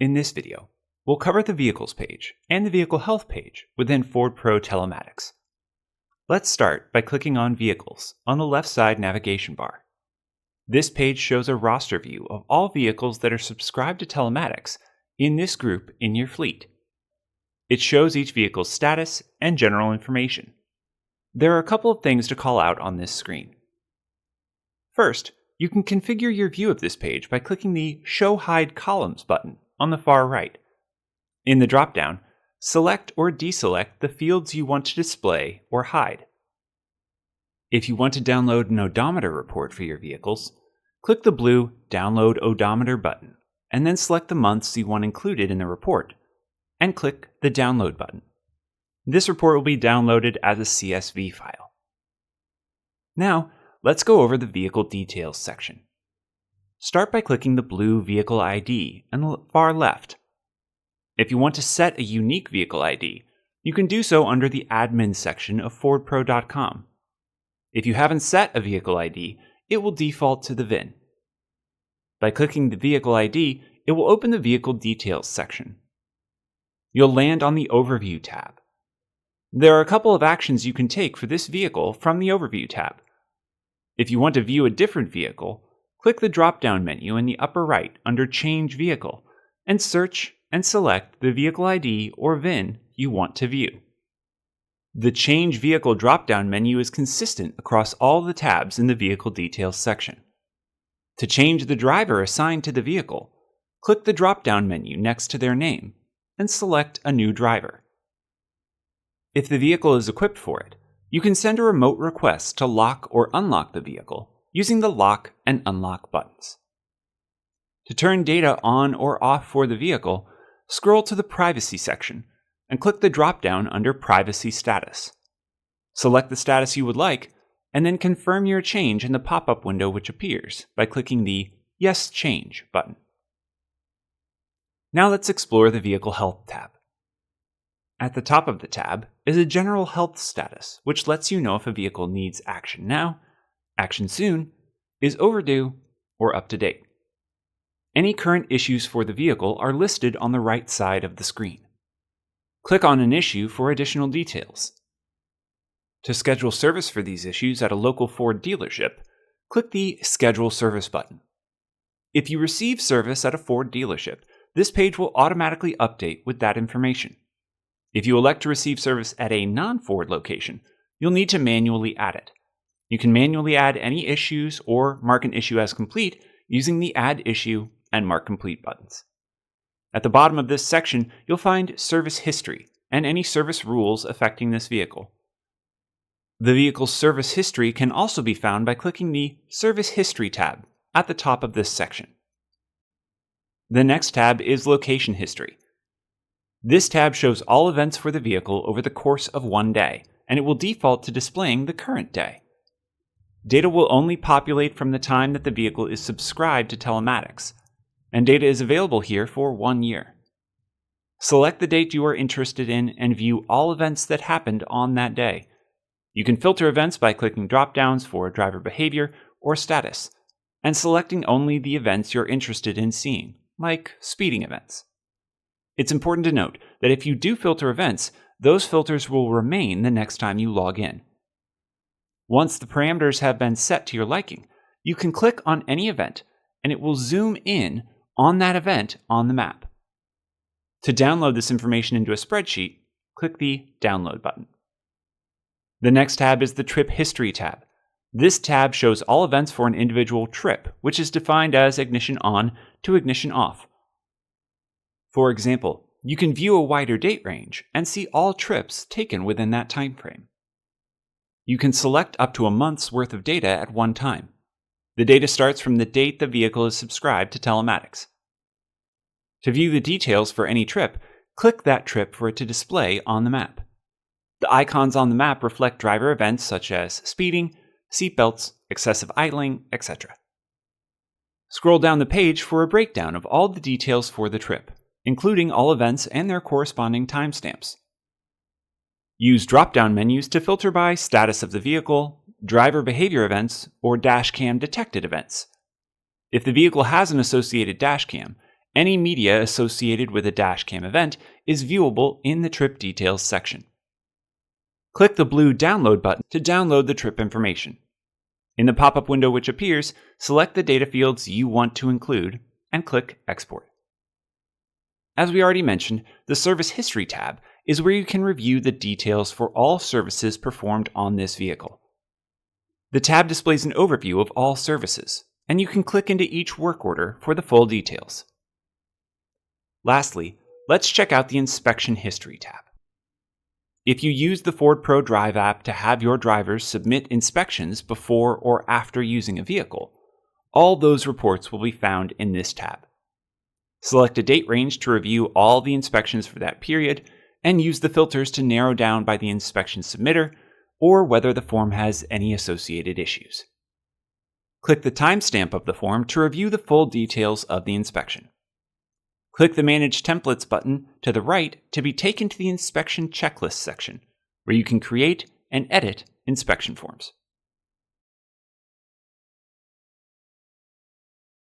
In this video, we'll cover the Vehicles page and the Vehicle Health page within Ford Pro Telematics. Let's start by clicking on Vehicles on the left side navigation bar. This page shows a roster view of all vehicles that are subscribed to telematics in this group in your fleet. It shows each vehicle's status and general information. There are a couple of things to call out on this screen. First, you can configure your view of this page by clicking the Show Hide Columns button on the far right. In the drop-down, select or deselect the fields you want to display or hide. If you want to download an odometer report for your vehicles, click the blue Download Odometer button, and then select the months you want included in the report, and click the Download button. This report will be downloaded as a CSV file. Now, let's go over the Vehicle Details section. Start by clicking the blue Vehicle ID on the far left. If you want to set a unique vehicle ID, you can do so under the Admin section of FordPro.com. If you haven't set a vehicle ID, it will default to the VIN. By clicking the Vehicle ID, it will open the Vehicle Details section. You'll land on the Overview tab. There are a couple of actions you can take for this vehicle from the Overview tab. If you want to view a different vehicle, click the drop-down menu in the upper right under Change Vehicle and search and select the vehicle ID or VIN you want to view. The Change Vehicle drop-down menu is consistent across all the tabs in the Vehicle Details section. To change the driver assigned to the vehicle, click the drop-down menu next to their name and select a new driver. If the vehicle is equipped for it, you can send a remote request to lock or unlock the vehicle using the lock and unlock buttons. To turn data on or off for the vehicle, scroll to the Privacy section and click the drop-down under Privacy Status. Select the status you would like, and then confirm your change in the pop-up window which appears by clicking the Yes Change button. Now let's explore the Vehicle Health tab. At the top of the tab is a General Health status, which lets you know if a vehicle needs action now, action soon, is overdue, or up to date. Any current issues for the vehicle are listed on the right side of the screen. Click on an issue for additional details. To schedule service for these issues at a local Ford dealership, click the Schedule Service button. If you receive service at a Ford dealership, this page will automatically update with that information. If you elect to receive service at a non-Ford location, you'll need to manually add it. You can manually add any issues or mark an issue as complete using the Add Issue and Mark Complete buttons. At the bottom of this section, you'll find Service History and any service rules affecting this vehicle. The vehicle's service history can also be found by clicking the Service History tab at the top of this section. The next tab is Location History. This tab shows all events for the vehicle over the course of one day, and it will default to displaying the current day. Data will only populate from the time that the vehicle is subscribed to telematics, and data is available here for 1 year. Select the date you are interested in and view all events that happened on that day. You can filter events by clicking drop-downs for driver behavior or status, and selecting only the events you're interested in seeing, like speeding events. It's important to note that if you do filter events, those filters will remain the next time you log in. Once the parameters have been set to your liking, you can click on any event and it will zoom in on that event on the map. To download this information into a spreadsheet, click the Download button. The next tab is the Trip History tab. This tab shows all events for an individual trip, which is defined as ignition on to ignition off. For example, you can view a wider date range and see all trips taken within that time frame. You can select up to a month's worth of data at one time. The data starts from the date the vehicle is subscribed to telematics. To view the details for any trip, click that trip for it to display on the map. The icons on the map reflect driver events such as speeding, seatbelts, excessive idling, etc. Scroll down the page for a breakdown of all the details for the trip, including all events and their corresponding timestamps. Use drop-down menus to filter by status of the vehicle, driver behavior events, or dash cam detected events. If the vehicle has an associated dash cam, Any media associated with a dashcam event is viewable in the trip details section. Click the blue Download button to download the trip information. In the pop-up window which appears, select the data fields you want to include and click Export. As we already mentioned, the Service History tab is where you can review the details for all services performed on this vehicle. The tab displays an overview of all services, and you can click into each work order for the full details. Lastly, let's check out the Inspection History tab. If you use the Ford Pro Drive app to have your drivers submit inspections before or after using a vehicle, all those reports will be found in this tab. Select a date range to review all the inspections for that period, and use the filters to narrow down by the inspection submitter or whether the form has any associated issues. Click the timestamp of the form to review the full details of the inspection. Click the Manage Templates button to the right to be taken to the Inspection Checklist section, where you can create and edit inspection forms.